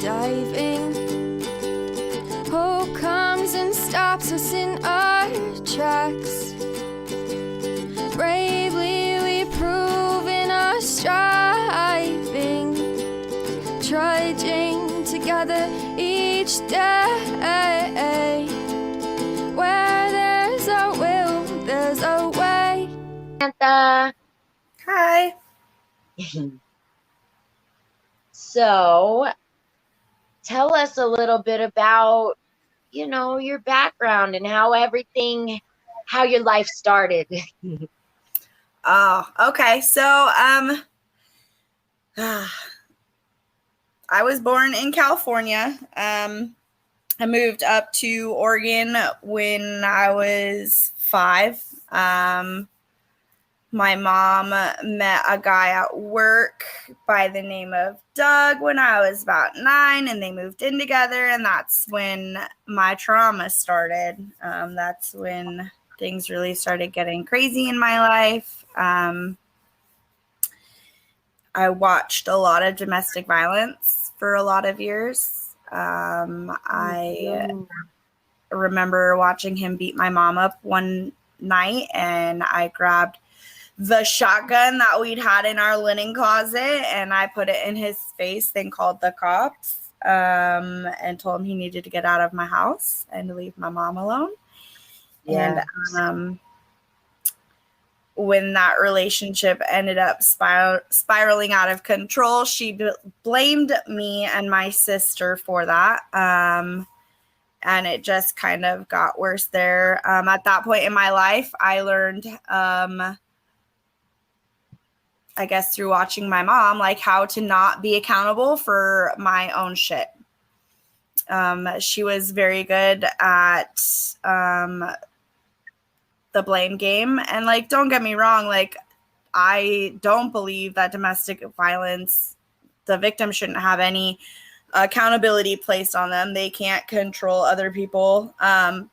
diving. Hope comes and stops us in our tracks. Bravely we prove in our striving, trudging together each day. Where there's a will, there's a way. Samantha. Hi. So, tell us a little bit about, your background and how your life started. Oh, okay. So, I was born in California. I moved up to Oregon when I was 5. My mom met a guy at work by the name of Doug when I was about 9, and they moved in together, and that's when my trauma started. That's when things really started getting crazy in my life. I watched a lot of domestic violence for a lot of years. I remember watching him beat my mom up one night, and I grabbed the shotgun that we'd had in our linen closet, and I put it in his face, then called the cops, and told him he needed to get out of my house and to leave my mom alone. Yeah. And when that relationship ended up spiraling out of control, she blamed me and my sister for that. And it just kind of got worse there. At that point in my life, I learned, I guess through watching my mom, like how to not be accountable for my own shit. She was very good at the blame game. And like, don't get me wrong, like I don't believe that domestic violence, the victim shouldn't have any accountability placed on them. They can't control other people. But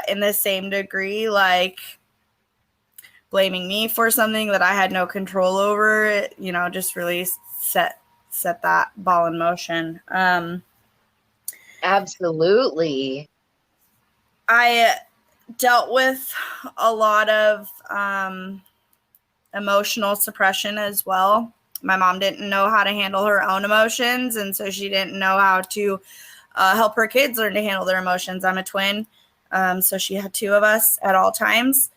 in the same degree, like blaming me for something that I had no control over, just really set that ball in motion. Absolutely. I dealt with a lot of emotional suppression as well. My mom didn't know how to handle her own emotions, and so she didn't know how to help her kids learn to handle their emotions. I'm a twin, so she had 2 of us at all times.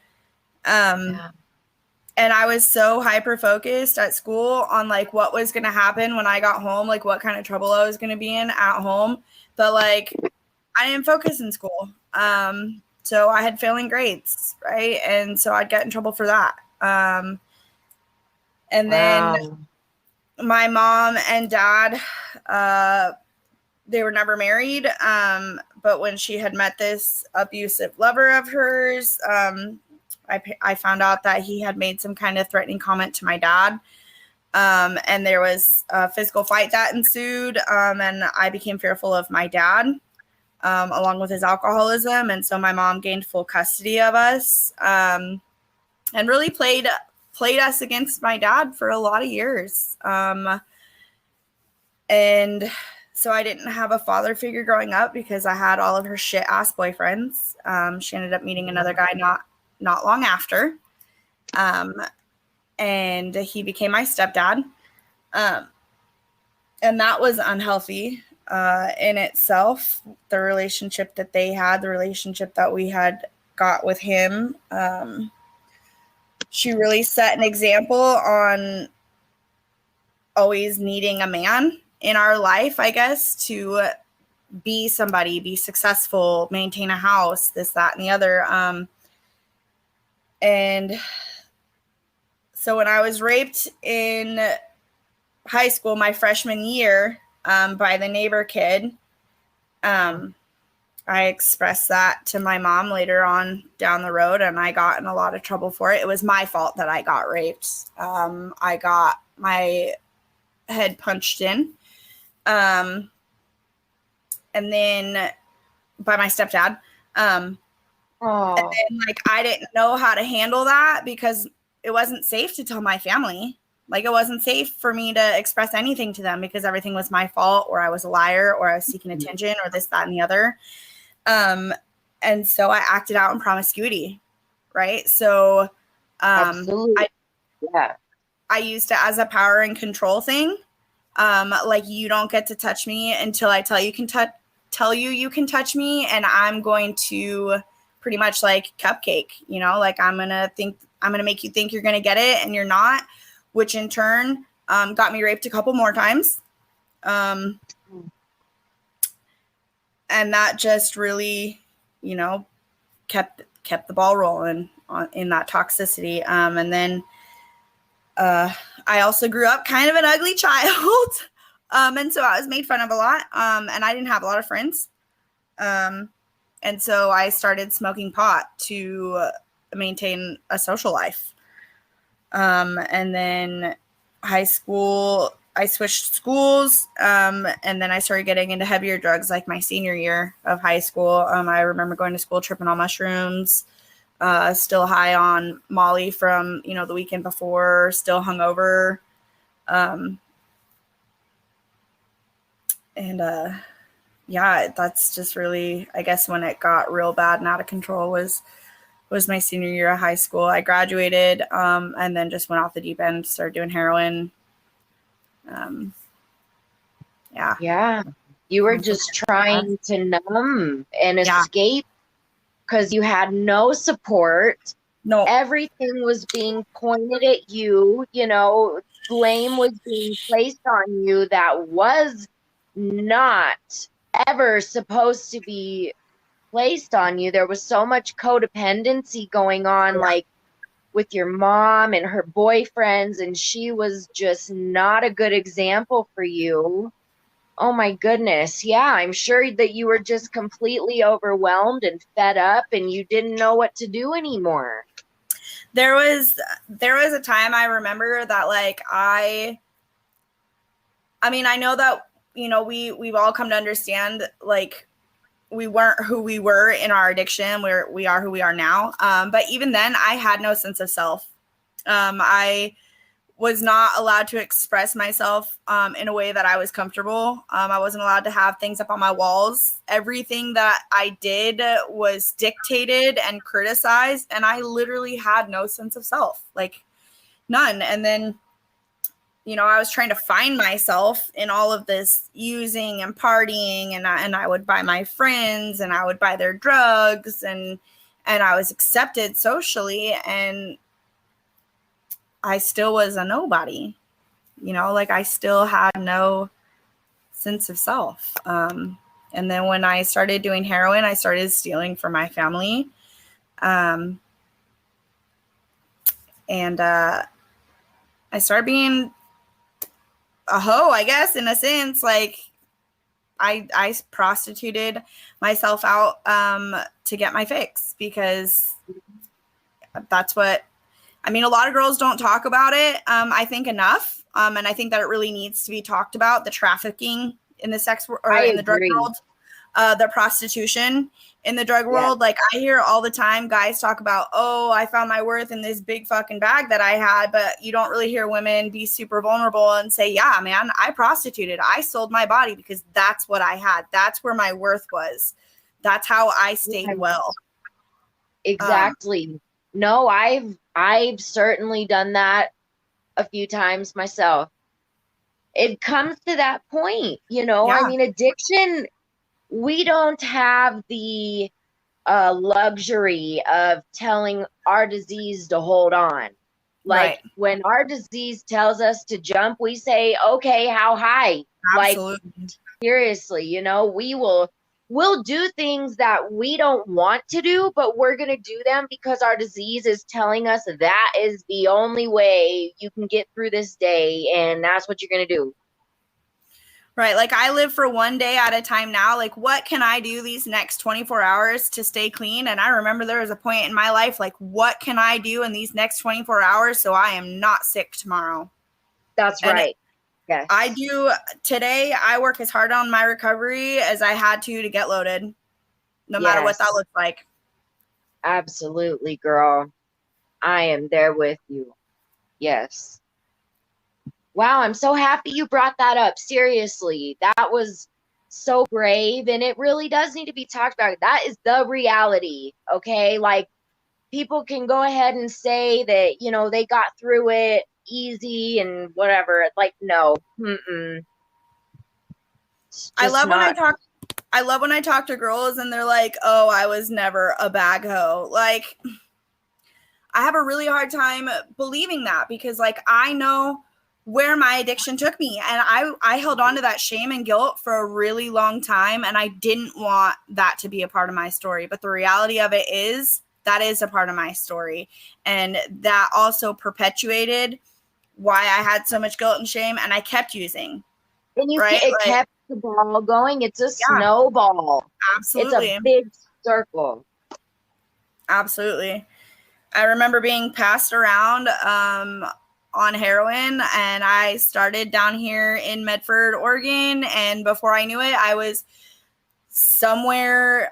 And I was so hyper focused at school on like what was going to happen when I got home, like what kind of trouble I was going to be in at home. But like, I didn't focus in school. So I had failing grades, right? And so I'd get in trouble for that. And then my mom and dad, they were never married. But when she had met this abusive lover of hers, I found out that he had made some kind of threatening comment to my dad. And there was a physical fight that ensued. And I became fearful of my dad, along with his alcoholism. And so my mom gained full custody of us, and really played us against my dad for a lot of years. And so I didn't have a father figure growing up because I had all of her shit ass boyfriends. She ended up meeting another guy not long after. And he became my stepdad. And that was unhealthy in itself. The relationship that they had, the relationship that we had got with him. She really set an example on always needing a man in our life, I guess, to be somebody, be successful, maintain a house, this, that, and the other. And so when I was raped in high school, my freshman year, by the neighbor kid, I expressed that to my mom later on down the road, and I got in a lot of trouble for it. It was my fault that I got raped. I got my head punched in. And then by my stepdad. And then like I didn't know how to handle that because it wasn't safe to tell my family. Like, it wasn't safe for me to express anything to them because everything was my fault, or I was a liar, or I was seeking attention, or this, that, and the other. And so I acted out in promiscuity, right? So Absolutely. Yeah. I used it as a power and control thing. Like, you don't get to touch me until I tell you you can touch me, and I'm going to pretty much like cupcake, you know, like I'm gonna make you think you're gonna get it and you're not, which in turn got me raped a couple more times. And that just really, you know, kept the ball rolling in that toxicity. And then I also grew up kind of an ugly child. And so I was made fun of a lot. And I didn't have a lot of friends. And so I started smoking pot to maintain a social life. And then high school, I switched schools. And then I started getting into heavier drugs like my senior year of high school. I remember going to school tripping on mushrooms, still high on Molly from, you know, the weekend before, still hungover. Yeah, that's just really, I guess, when it got real bad and out of control was my senior year of high school. I graduated and then just went off the deep end, started doing heroin. Yeah. Yeah. You were just trying to numb and escape because you had no support. No. Everything was being pointed at you, you know, blame was being placed on you that was not ever supposed to be placed on you. There was so much codependency going on, like with your mom and her boyfriends, and she was just not a good example for you. Oh my goodness. Yeah, I'm sure that you were just completely overwhelmed and fed up and you didn't know what to do anymore. There was a time I remember that, like, I mean, I know that, you know, we've all come to understand, like, we weren't who we were in our addiction. We are who we are now. But even then, I had no sense of self. I was not allowed to express myself in a way that I was comfortable. I wasn't allowed to have things up on my walls. Everything that I did was dictated and criticized, and I literally had no sense of self, like none. And then, you know, I was trying to find myself in all of this using and partying, and I would buy my friends and I would buy their drugs, and I was accepted socially, and I still was a nobody, you know, like I still had no sense of self. And then when I started doing heroin, I started stealing from my family. And I started being a hoe, I guess, in a sense. Like, I prostituted myself out to get my fix, because that's what, I mean, a lot of girls don't talk about it, I think, enough. And I think that it really needs to be talked about, the trafficking in the sex or in the drug world, the prostitution in the drug world. Like, I hear all the time guys talk about, oh, I found my worth in this big fucking bag that I had. But you don't really hear women be super vulnerable and say, yeah, man, I prostituted. I sold my body because that's what I had. That's where my worth was. That's how I stayed well. Exactly. No, I've certainly done that a few times myself. It comes to that point, you know. I mean, addiction, we don't have the luxury of telling our disease to hold on. Like, when our disease tells us to jump, we say, okay, how high? Absolutely. Like, seriously, you know, we'll do things that we don't want to do, but we're going to do them because our disease is telling us that is the only way you can get through this day, and that's what you're going to do. Right. Like, I live for one day at a time now. Like, what can I do these next 24 hours to stay clean? And I remember there was a point in my life, like, what can I do in these next 24 hours so I am not sick tomorrow? That's right. Yes. I do. Today, I work as hard on my recovery as I had to get loaded, no matter what that looks like. Absolutely, girl. I am there with you. Yes. Wow, I'm so happy you brought that up. Seriously, that was so brave, and it really does need to be talked about. That is the reality, okay? Like, people can go ahead and say that, you know, they got through it easy and whatever. Like, no. Mm-mm. It's I just love when not. I love when I talk to girls and they're like, "Oh, I was never a bag hoe." Like, I have a really hard time believing that because like I know where my addiction took me, and I held on to that shame and guilt for a really long time, and I didn't want that to be a part of my story. But the reality of it is that is a part of my story, and that also perpetuated why I had so much guilt and shame, and I kept using, And right? it Like, kept the ball going. It's a yeah, snowball. It's a absolutely. big circle. Absolutely. I remember being passed around on heroin, and I started down here in Medford, Oregon. And before I knew it, I was somewhere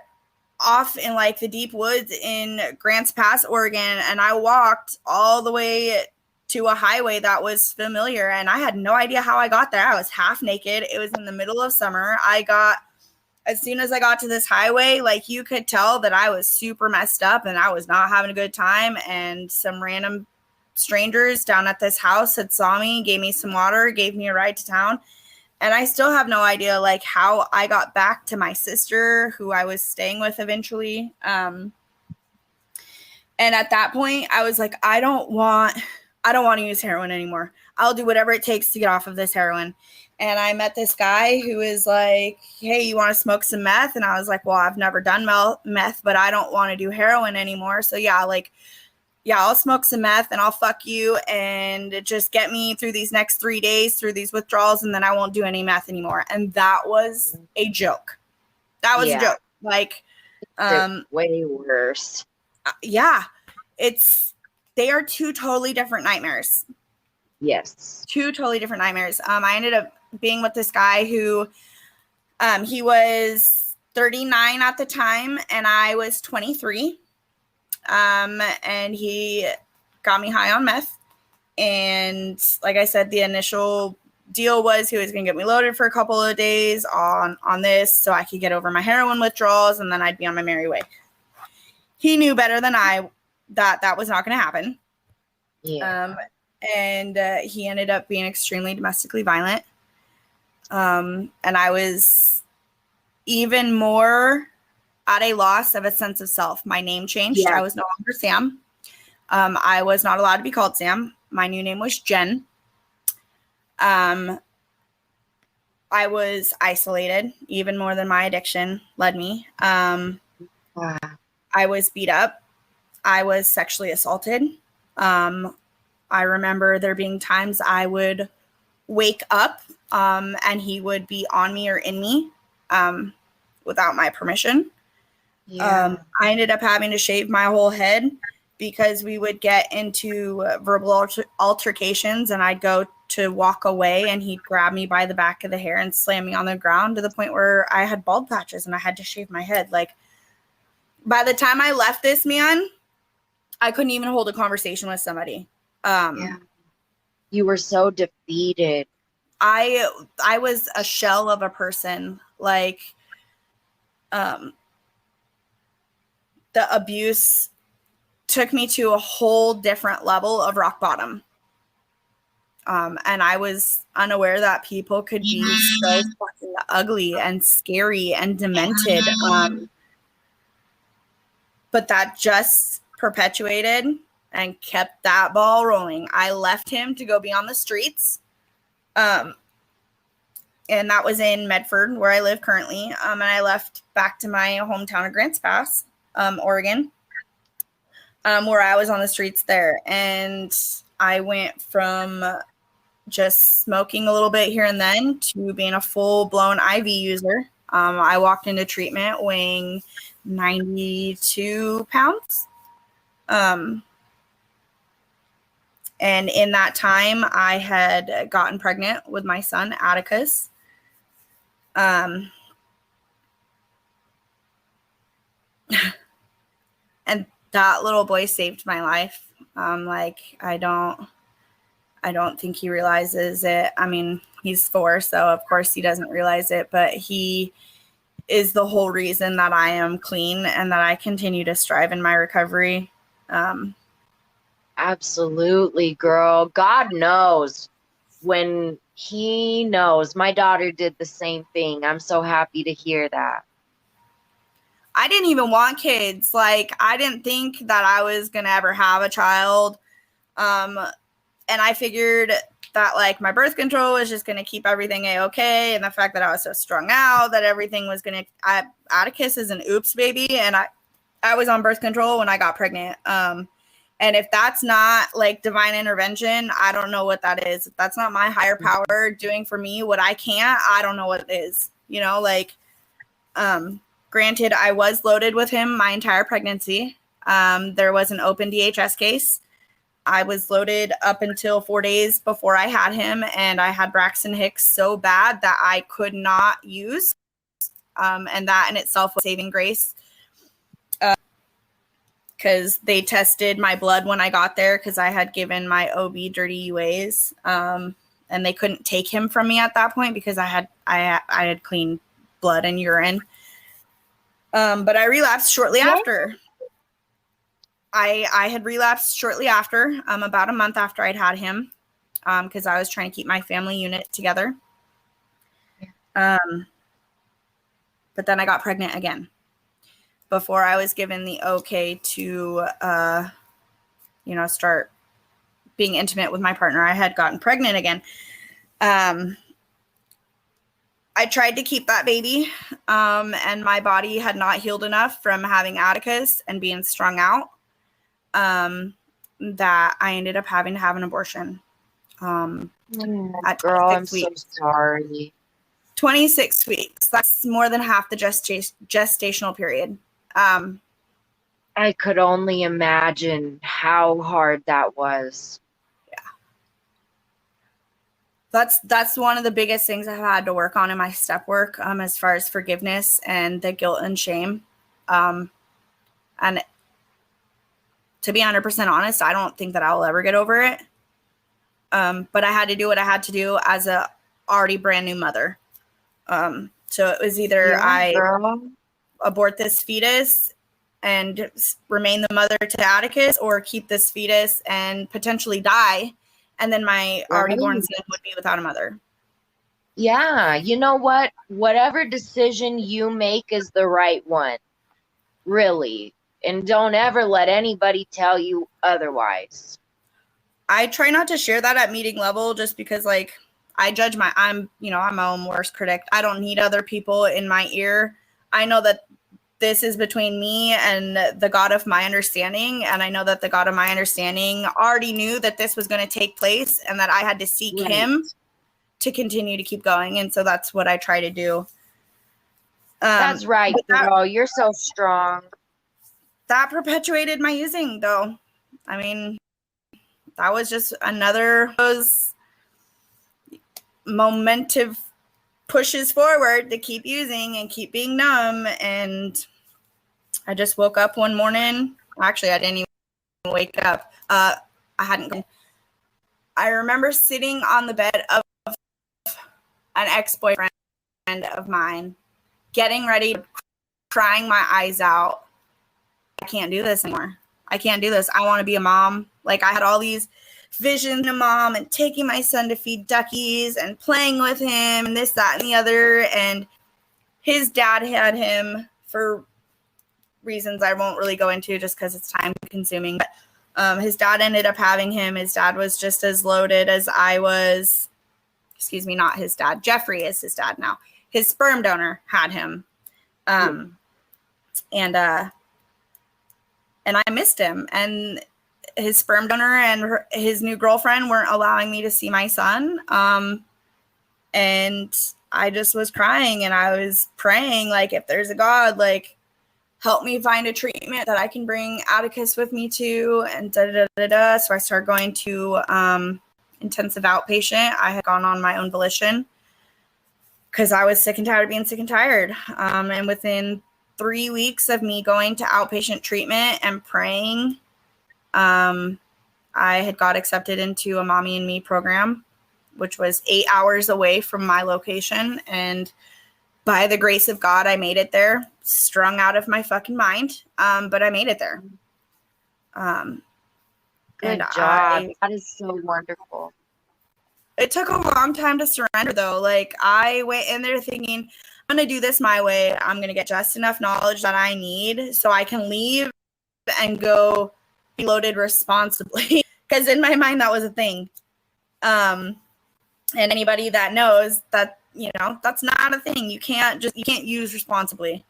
off in like the deep woods in Grants Pass, Oregon. And I walked all the way to a highway that was familiar. And I had no idea how I got there. I was half naked. It was in the middle of summer. As soon as I got to this highway, like you could tell that I was super messed up and I was not having a good time. And some random strangers down at this house had saw me, gave me some water, gave me a ride to town. And I still have no idea like how I got back to my sister who I was staying with eventually. And at that point I was like, I don't want to use heroin anymore. I'll do whatever it takes to get off of this heroin. And I met this guy who was like, hey, you want to smoke some meth? And I was like, well, I've never done meth, but I don't want to do heroin anymore. So yeah, I'll smoke some meth and I'll fuck you and just get me through these next 3 days, through these withdrawals, and then I won't do any meth anymore. And that was a joke. That was a joke. Like, It's way worse. yeah, they are two totally different nightmares. Yes. Two totally different nightmares. I ended up being with this guy who, he was 39 at the time and I was 23. And he got me high on meth. And like I said, the initial deal was he was going to get me loaded for a couple of days on this so I could get over my heroin withdrawals and then I'd be on my merry way. He knew better than I that was not going to happen. Yeah. And he ended up being extremely domestically violent. And I was even more at a loss of a sense of self. My name changed. Yeah. I was no longer Sam. I was not allowed to be called Sam. My new name was Jen. I was isolated even more than my addiction led me. I was beat up. I was sexually assaulted. I remember there being times I would wake up and he would be on me or in me without my permission. I ended up having to shave my whole head because we would get into verbal altercations and I'd go to walk away and he'd grab me by the back of the hair and slam me on the ground to the point where I had bald patches and I had to shave my head. Like, by the time I left this man, I couldn't even hold a conversation with somebody. You were so defeated. I was a shell of a person. Like, the abuse took me to a whole different level of rock bottom. And I was unaware that people could be so fucking ugly and scary and demented. But that just perpetuated and kept that ball rolling. I left him to go be on the streets. And that was in Medford, where I live currently. And I left back to my hometown of Grants Pass, Oregon, where I was on the streets there. And I went from just smoking a little bit here and then to being a full-blown IV user. I walked into treatment weighing 92 pounds. And in that time, I had gotten pregnant with my son, Atticus. And that little boy saved my life. I I don't think he realizes it. I mean, he's 4, so of course he doesn't realize it, but he is the whole reason that I am clean and that I continue to strive in my recovery. Absolutely, girl. God knows when he knows. My daughter did the same thing. I'm so happy to hear that. I didn't even want kids. Like, I didn't think that I was going to ever have a child. And I figured that, like, my birth control was just going to keep everything A-okay. And the fact that I was so strung out, that everything was going to, Atticus is an oops baby. And I was on birth control when I got pregnant. And if that's not like divine intervention, I don't know what that is. If that's not my higher power doing for me what I can't, I don't know what it is. You know, like, granted, I was loaded with him my entire pregnancy. There was an open DHS case. I was loaded up until 4 days before I had him, and I had Braxton Hicks so bad that I could not use. And that in itself was saving grace. Because they tested my blood when I got there because I had given my OB dirty UAs. And they couldn't take him from me at that point because I had clean blood and urine. But I relapsed shortly after. I had relapsed shortly after, about a month after I'd had him, because I was trying to keep my family unit together. But then I got pregnant again before I was given the okay to, start being intimate with my partner. I had gotten pregnant again. I tried to keep that baby, and my body had not healed enough from having Atticus and being strung out, that I ended up having to have an abortion. At Girl, I'm weeks. so sorry. 26 weeks. That's more than half the gestational period. I could only imagine how hard that was. That's one of the biggest things I've had to work on in my step work, as far as forgiveness and the guilt and shame. And to be 100% honest, I don't think that I'll ever get over it. But I had to do what I had to do as a already brand new mother. So it was either I abort this fetus and remain the mother to Atticus, or keep this fetus and potentially die. And then my already born son would be without a mother. Yeah. You know what? Whatever decision you make is the right one. Really. And don't ever let anybody tell you otherwise. I try not to share that at meeting level, just because, like, I'm my own worst critic. I don't need other people in my ear. I know that this is between me and the God of my understanding. And I know that the God of my understanding already knew that this was going to take place and that I had to seek him to continue to keep going. And so that's what I try to do. That's right, girl. You're so strong. That perpetuated my using, though. I mean, that was just another those momentum pushes forward to keep using and keep being numb. And I just woke up one morning. Actually, I didn't even wake up. I remember sitting on the bed of an ex-boyfriend of mine, getting ready, crying my eyes out. I can't do this anymore. I can't do this. I want to be a mom. Like, I had all these visions of mom and taking my son to feed duckies and playing with him and this, that, and the other. And his dad had him for reasons I won't really go into just because it's time consuming. But his dad ended up having him. His dad was just as loaded as I was. Excuse me, not his dad. Jeffrey is his dad now. His sperm donor had him. And I missed him. And his sperm donor and his new girlfriend weren't allowing me to see my son. And I just was crying, and I was praying, like, if there's a God, like, help me find a treatment that I can bring Atticus with me to, and da-da-da-da-da. So I started going to intensive outpatient. I had gone on my own volition because I was sick and tired of being sick and tired. And within 3 weeks of me going to outpatient treatment and praying, I I had got accepted into a Mommy and Me program, which was 8 hours away from my location. And by the grace of God, I made it there, strung out of my fucking mind. But I made it there. Good job. That is so wonderful. It took a long time to surrender, though. Like, I went in there thinking, I'm going to do this my way. I'm going to get just enough knowledge that I need so I can leave and go be loaded responsibly. Because in my mind, that was a thing. And anybody that knows that, you know, that's not a thing. You can't use responsibly.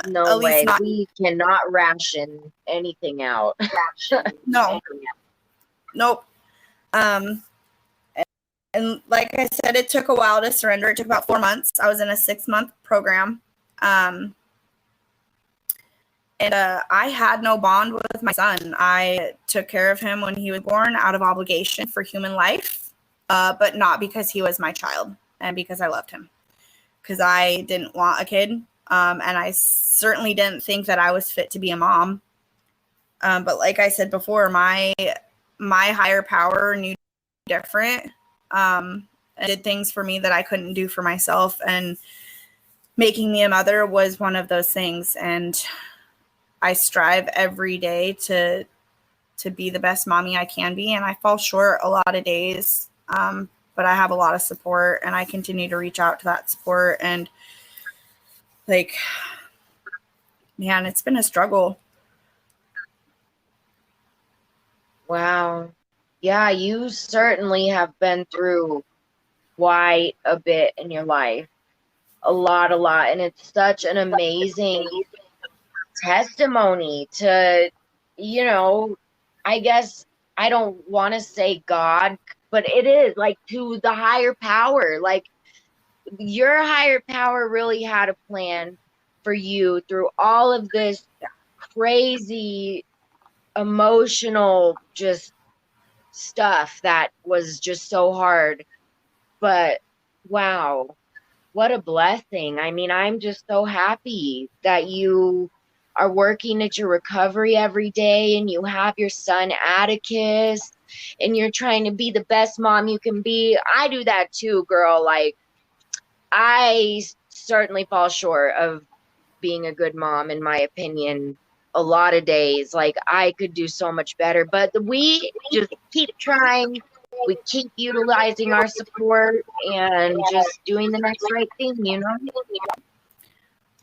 No way. We cannot ration anything out. No. Nope. And like I said, it took a while to surrender. It took about 4 months. I was in a 6-month program. And I had no bond with my son. I took care of him when he was born out of obligation for human life, but not because he was my child and because I loved him. Because I didn't want a kid. And I certainly didn't think that I was fit to be a mom. But like I said before, my higher power knew different. And did things for me that I couldn't do for myself. And making me a mother was one of those things. And I strive every day to be the best mommy I can be. And I fall short a lot of days. But I have a lot of support, and I continue to reach out to that support. And like, man, it's been a struggle. Wow. Yeah, you certainly have been through quite a bit in your life. A lot. And it's such an amazing testimony to, you know, I guess I don't want to say God, but it is like to the higher power. Like, your higher power really had a plan for you through all of this crazy emotional just stuff that was just so hard. But wow, what a blessing. I mean, I'm just so happy that you are working at your recovery every day, and you have your son Atticus, and you're trying to be the best mom you can be. I do that too, girl. Like, I certainly fall short of being a good mom, in my opinion, a lot of days. Like, I could do so much better, but we just keep trying. We keep utilizing our support and just doing the next right thing, you know?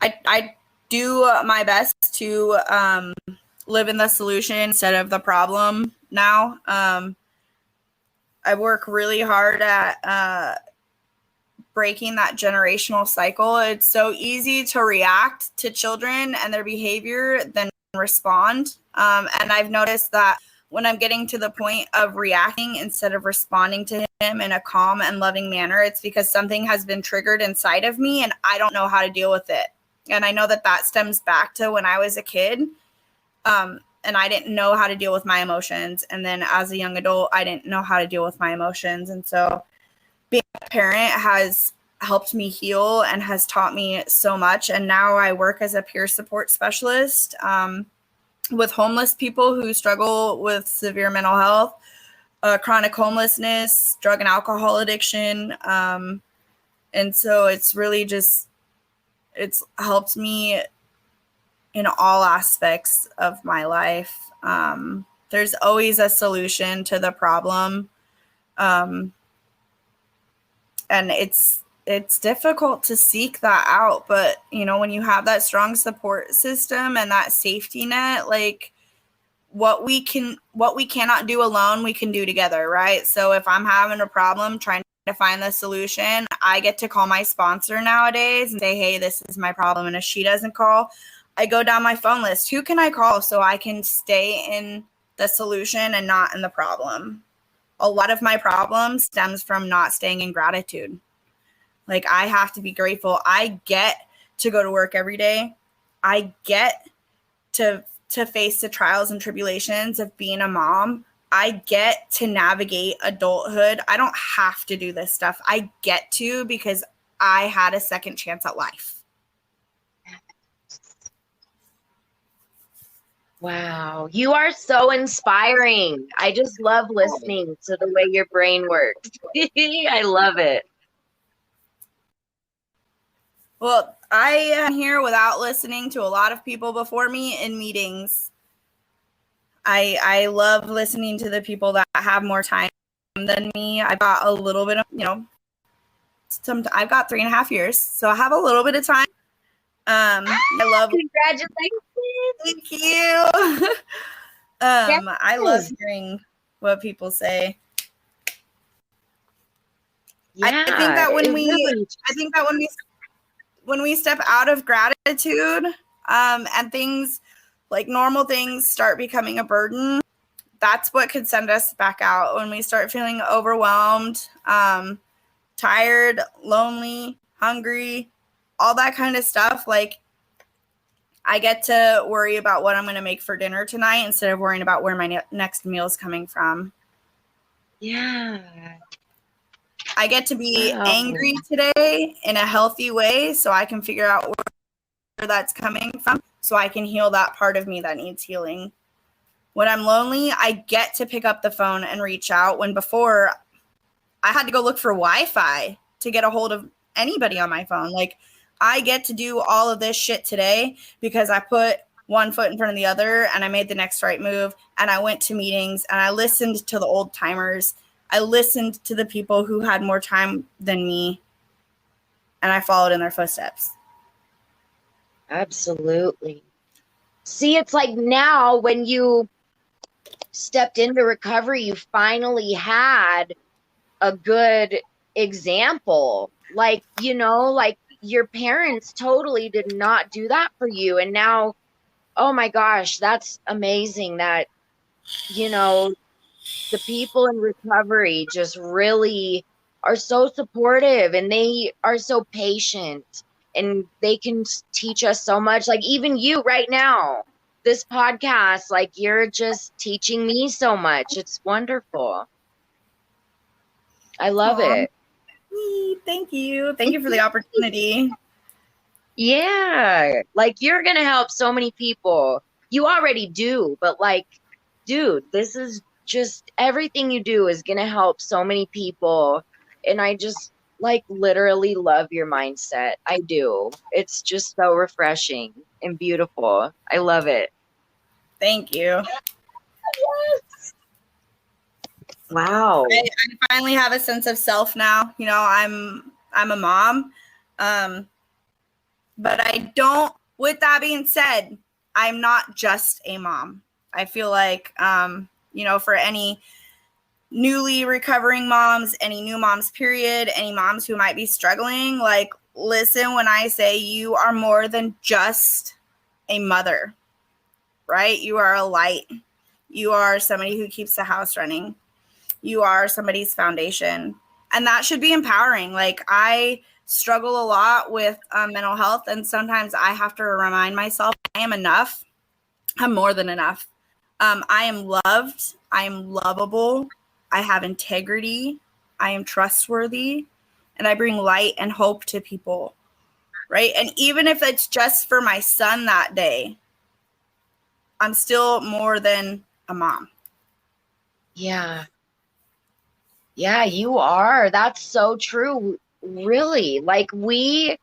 I do my best to live in the solution instead of the problem now. I work really hard at breaking that generational cycle. It's so easy to react to children and their behavior than respond. And I've noticed that when I'm getting to the point of reacting instead of responding to him in a calm and loving manner, it's because something has been triggered inside of me and I don't know how to deal with it. And I know that that stems back to when I was a kid. And I didn't know how to deal with my emotions. And then as a young adult, I didn't know how to deal with my emotions. And so being a parent has helped me heal and has taught me so much. And now I work as a peer support specialist with homeless people who struggle with severe mental health, chronic homelessness, drug and alcohol addiction. And so it's really just, it's helped me in all aspects of my life. There's always a solution to the problem. And it's difficult to seek that out, but you know, when you have that strong support system and that safety net, like what we cannot do alone, we can do together, right? So if I'm having a problem trying to find the solution, I get to call my sponsor nowadays and say, hey, this is my problem. And if she doesn't call, I go down my phone list. Who can I call so I can stay in the solution and not in the problem? A lot of my problem stems from not staying in gratitude. Like, I have to be grateful. I get to go to work every day. I get to face the trials and tribulations of being a mom. I get to navigate adulthood. I don't have to do this stuff. I get to because I had a second chance at life. Wow. You are so inspiring. I just love listening to the way your brain works. I love it. Well, I am here without listening to a lot of people before me in meetings. I love listening to the people that have more time than me. I've got a little bit of, I've got 3.5 years, so I have a little bit of time. I love. Congratulations. Thank you. I love hearing what people say. Yeah, I think that when we step out of gratitude, and things like normal things start becoming a burden, that's what could send us back out. When we start feeling overwhelmed, tired, lonely, hungry, all that kind of stuff, like I get to worry about what I'm going to make for dinner tonight instead of worrying about where my next meal is coming from. Yeah. I get to be angry today in a healthy way so I can figure out where that's coming from so I can heal that part of me that needs healing. When I'm lonely, I get to pick up the phone and reach out, when before I had to go look for Wi-Fi to get a hold of anybody on my phone. Like, I get to do all of this shit today because I put one foot in front of the other and I made the next right move, and I went to meetings and I listened to the old timers. I listened to the people who had more time than me, and I followed in their footsteps. Absolutely. See, it's like now when you stepped into recovery, you finally had a good example. Like, like your parents totally did not do that for you. And now, oh my gosh, that's amazing that, the people in recovery just really are so supportive, and they are so patient, and they can teach us so much. Like even you right now, this podcast, like you're just teaching me so much. It's wonderful. I love it. Thank you. Thank you for the opportunity. Yeah. Like you're going to help so many people. You already do, but like, dude, this is just everything you do is going to help so many people. And I just like literally love your mindset. I do. It's just so refreshing and beautiful. I love it. Thank you. Yes. Wow. I finally have a sense of self now. I'm a mom. But I don't, with that being said, I'm not just a mom. I feel like, for any newly recovering moms, any new moms, period, any moms who might be struggling, like, listen when I say you are more than just a mother, right? You are a light. You are somebody who keeps the house running. You are somebody's foundation. And that should be empowering. Like, I struggle a lot with mental health, and sometimes I have to remind myself I am enough. I'm more than enough. I am loved. I am lovable. I have integrity. I am trustworthy, and I bring light and hope to people, right? And even if it's just for my son that day, I'm still more than a mom. Yeah. Yeah, you are. That's so true. Really. Like we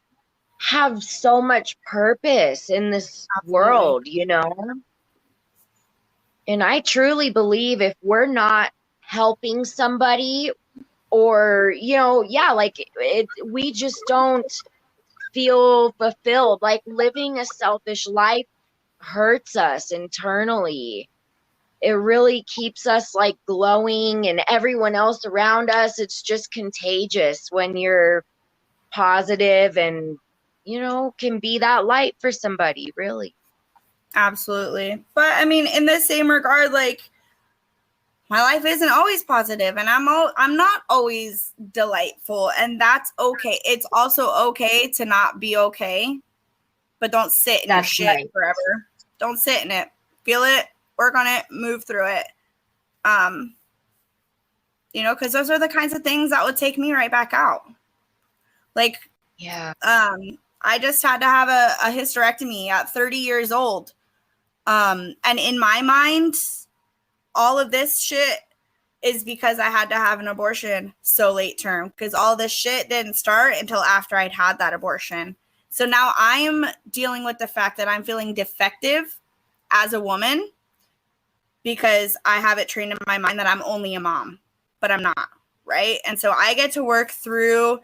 have so much purpose in this world, And I truly believe if we're not helping somebody or, we just don't feel fulfilled. Like living a selfish life hurts us internally. It really keeps us like glowing, and everyone else around us, it's just contagious when you're positive and, can be that light for somebody, really. Absolutely. But I mean, in the same regard, like, my life isn't always positive, and I'm not always delightful, and that's okay. It's also okay to not be okay, but don't sit in your shit forever. Don't sit in it. Feel it, work on it, move through it. Because those are the kinds of things that would take me right back out. Like, yeah. I just had to have a hysterectomy at 30 years old. And in my mind, all of this shit is because I had to have an abortion so late term, because all this shit didn't start until after I'd had that abortion. So now I am dealing with the fact that I'm feeling defective as a woman because I have it trained in my mind that I'm only a mom, but I'm not, right? And so I get to work through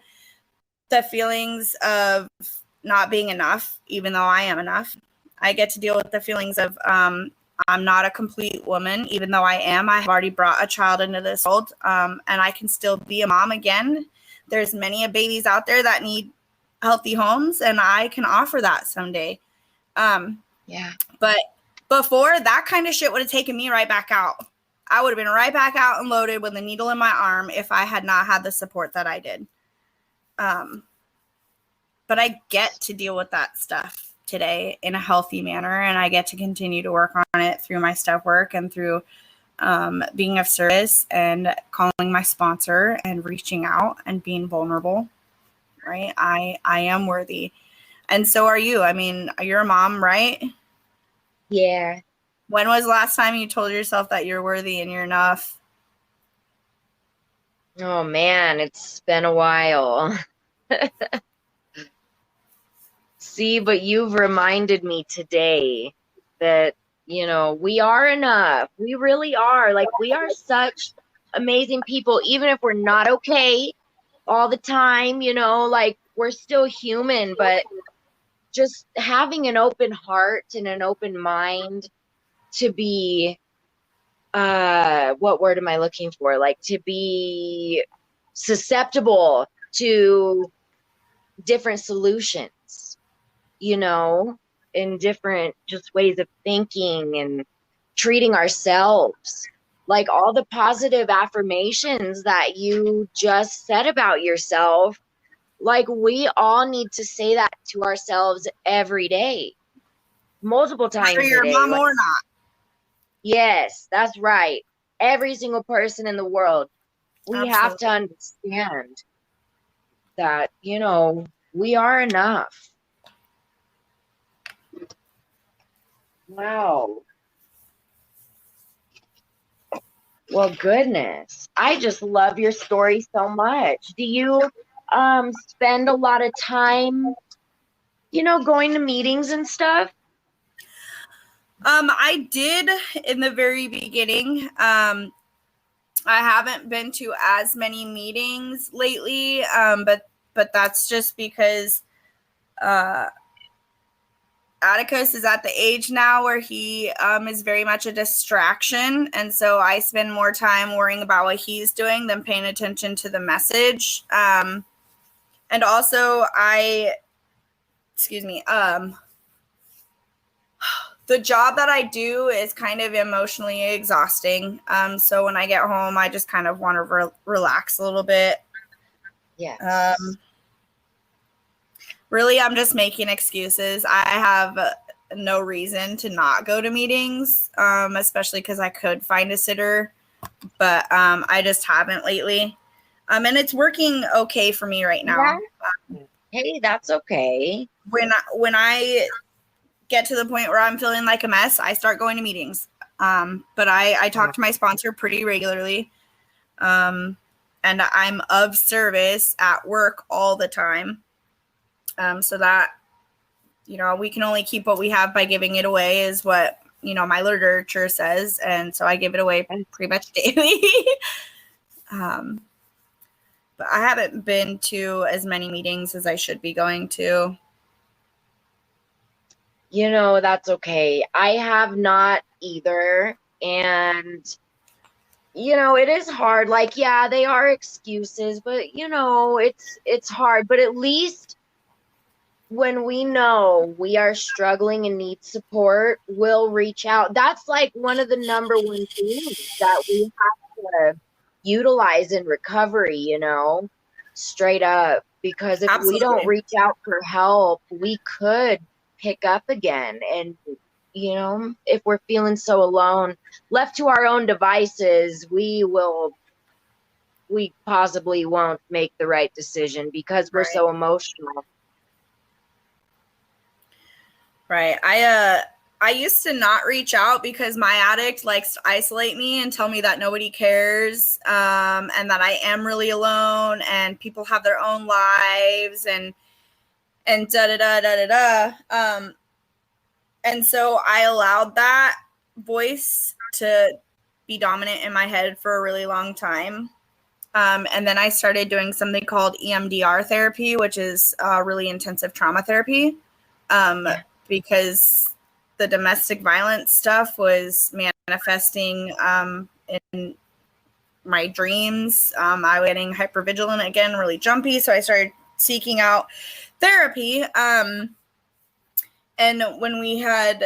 the feelings of not being enough, even though I am enough. I get to deal with the feelings of I'm not a complete woman, even though I am. I have already brought a child into this world, and I can still be a mom again. There's many babies out there that need healthy homes, and I can offer that someday. Yeah. But before, that kind of shit would have taken me right back out. I would have been right back out and loaded with a needle in my arm if I had not had the support that I did. But I get to deal with that stuff today in a healthy manner, and I get to continue to work on it through my step work and through being of service and calling my sponsor and reaching out and being vulnerable, right? I am worthy. And so are you. I mean, you're a mom, right? Yeah. When was the last time you told yourself that you're worthy and you're enough? Oh man, it's been a while. See, but you've reminded me today that, we are enough. We really are. Like, we are such amazing people, even if we're not okay all the time, like, we're still human, but just having an open heart and an open mind to be, what word am I looking for? Like, to be susceptible to different solutions, in different just ways of thinking and treating ourselves. Like all the positive affirmations that you just said about yourself, like we all need to say that to ourselves every day, multiple times Whether you're a day. a mom or not. Yes, that's right. Every single person in the world. We have to understand that, we are enough. Wow. Well, goodness. I just love your story so much. Do you spend a lot of time, going to meetings and stuff? I did in the very beginning. I haven't been to as many meetings lately, but that's just because Atticus is at the age now where he is very much a distraction, and so I spend more time worrying about what he's doing than paying attention to the message. And also, the job that I do is kind of emotionally exhausting. So when I get home, I just kind of want to relax a little bit. Yes. Really, I'm just making excuses. I have no reason to not go to meetings, especially because I could find a sitter, but I just haven't lately. And it's working okay for me right now. Yeah. Hey, that's okay. When I get to the point where I'm feeling like a mess, I start going to meetings. But I talk to my sponsor pretty regularly. And I'm of service at work all the time. So that, we can only keep what we have by giving it away is what, my literature says. And so I give it away pretty much daily. But I haven't been to as many meetings as I should be going to. That's okay. I have not either. And, it is hard. Like, yeah, they are excuses, but, it's hard. But at least when we know we are struggling and need support, we'll reach out. That's like one of the number one things that we have to utilize in recovery, straight up. Because if we don't reach out for help, we could pick up again. And, if we're feeling so alone, left to our own devices, we possibly won't make the right decision because we're so emotional. Right. I used to not reach out because my addict likes to isolate me and tell me that nobody cares, and that I am really alone and people have their own lives and da da da da da da. And so I allowed that voice to be dominant in my head for a really long time. And then I started doing something called EMDR therapy, which is really intensive trauma therapy, because the domestic violence stuff was manifesting in my dreams. I was getting hypervigilant again, really jumpy. So I started seeking out therapy. And when we had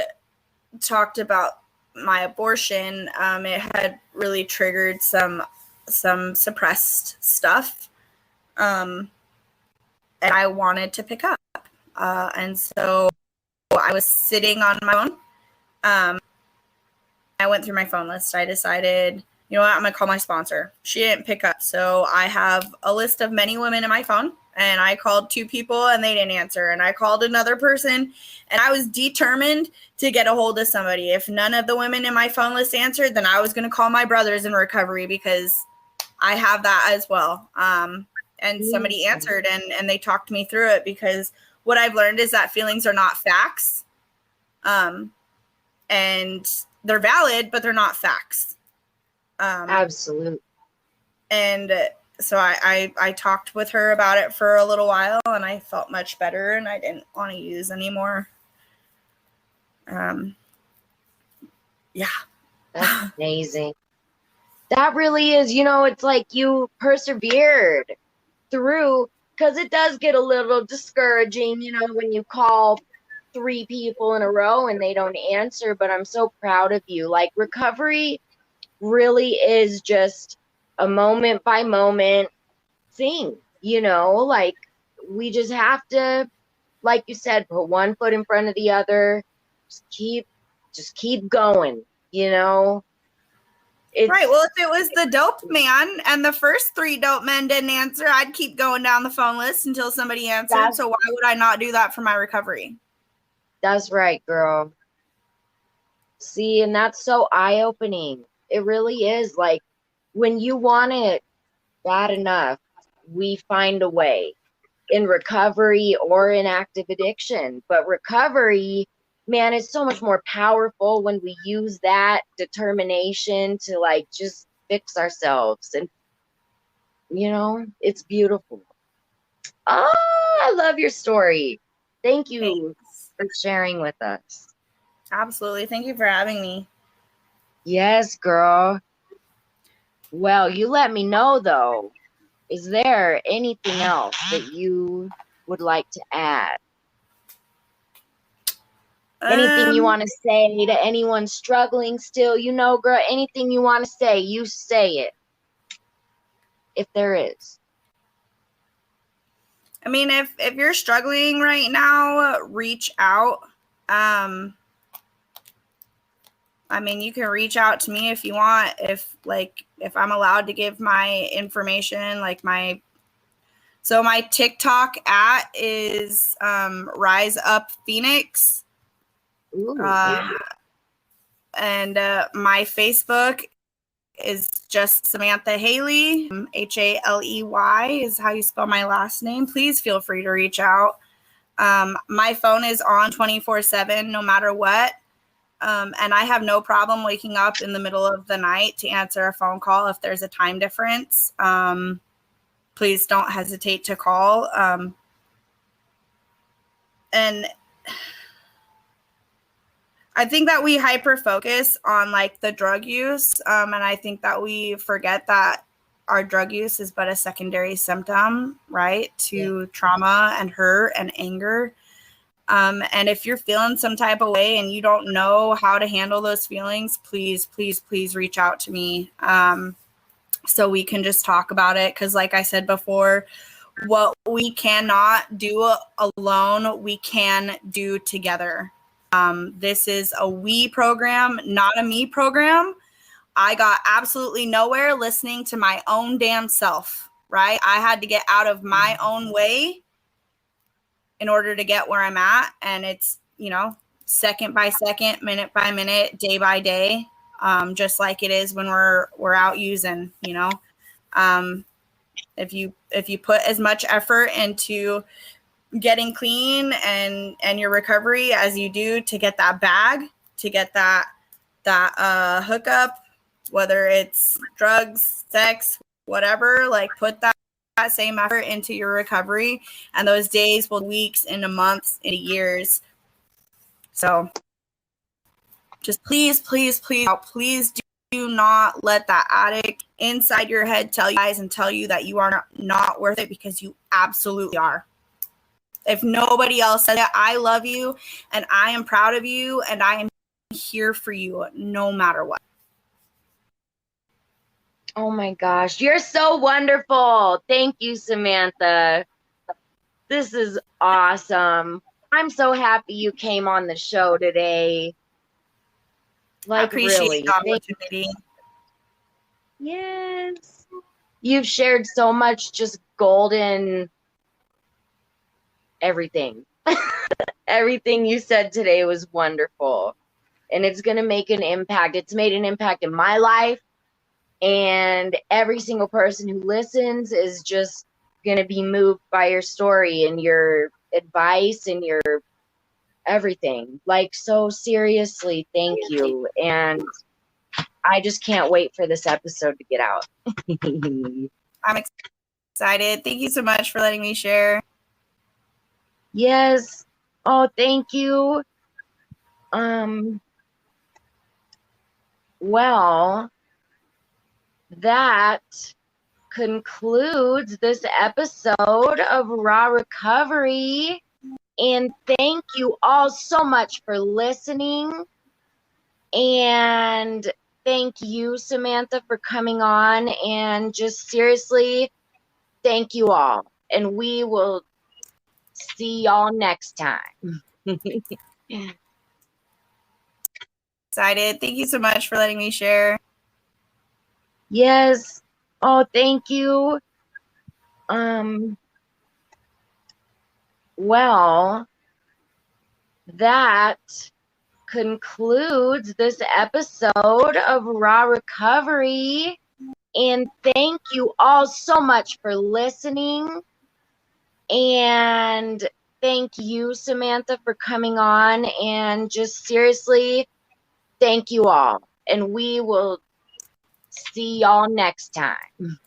talked about my abortion, it had really triggered some suppressed stuff. And I wanted to pick up. And so I was sitting on my phone. I went through my phone list. I decided, you know what, I'm going to call my sponsor. She didn't pick up. So I have a list of many women in my phone, and I called 2 people and they didn't answer. And I called another person, and I was determined to get a hold of somebody. If none of the women in my phone list answered, then I was going to call my brothers in recovery, because I have that as well. And somebody answered, and they talked me through it, because what I've learned is that feelings are not facts. And they're valid, but they're not facts. Absolutely. And so I talked with her about it for a little while, and I felt much better, and I didn't want to use anymore. Yeah. That's amazing. That really is, it's like you persevered through, because it does get a little discouraging, when you call 3 people in a row and they don't answer, but I'm so proud of you. Like, recovery really is just a moment by moment thing, like, we just have to, like you said, put one foot in front of the other, just keep going, Right. Well, if it was the dope man and the first 3 dope men didn't answer, I'd keep going down the phone list until somebody answered. So why would I not do that for my recovery? That's right, girl. See, and that's so eye-opening. It really is. Like, when you want it bad enough, we find a way in recovery or in active addiction. But recovery, man, is so much more powerful when we use that determination to, like, just fix ourselves. And, it's beautiful. Oh, I love your story. Thank you for sharing with us. Absolutely. Thank you for having me. Yes, girl. Well, you let me know, though. Is there anything else that you would like to add? Anything you want to say to anyone struggling still? Girl, anything you want to say, you say it. If there is. I mean, if you're struggling right now, reach out. I mean, you can reach out to me if you want. If I'm allowed to give my information, my TikTok is Rise Up Phoenix. Ooh, and my Facebook is just Samantha Haley. Haley is how you spell my last name. Please feel free to reach out. My phone is on 24/7, no matter what. And I have no problem waking up in the middle of the night to answer a phone call if there's a time difference. Please don't hesitate to call. And I think that we hyper focus on the drug use. And I think that we forget that our drug use is but a secondary symptom, right, to trauma and hurt and anger. And if you're feeling some type of way and you don't know how to handle those feelings, please, please, please reach out to me so we can just talk about it. Because like I said before, what we cannot do alone, we can do together. This is a we program, not a me program. I got absolutely nowhere listening to my own damn self, right? I had to get out of my own way in order to get where I'm at. And it's second by second, minute by minute, day by day, just like it is when we're out using, you know. If you put as much effort into getting clean and your recovery as you do to get that bag, to get that hookup, whether it's drugs, sex, whatever, like put that same effort into your recovery, and those days will weeks into months, into years. So just please do not let that addict inside your head tell you guys and tell you that you are not worth it, because you absolutely are. If nobody else said it, I love you and I am proud of you and I am here for you no matter what. Oh my gosh, you're so wonderful. Thank you, Samantha. This is awesome. I'm so happy you came on the show today. I Like, appreciate really. the opportunity. Yes. You've shared so much just golden everything. Everything you said today was wonderful. And it's going to make an impact. It's made an impact in my life. And every single person who listens is just going to be moved by your story and your advice and your everything. Like, so seriously, thank you. And I just can't wait for this episode to get out. I'm excited. Thank you so much for letting me share. Yes. Oh, thank you. Well, that concludes this episode of Raw Recovery. And thank you all so much for listening. And thank you, Samantha, for coming on. And just seriously, thank you all. And we will see y'all next time. Excited. Thank you so much for letting me share. Yes. Oh, thank you. Well, that concludes this episode of Raw Recovery. And thank you all so much for listening. And thank you, Samantha, for coming on. And just seriously, thank you all. And we will see y'all next time.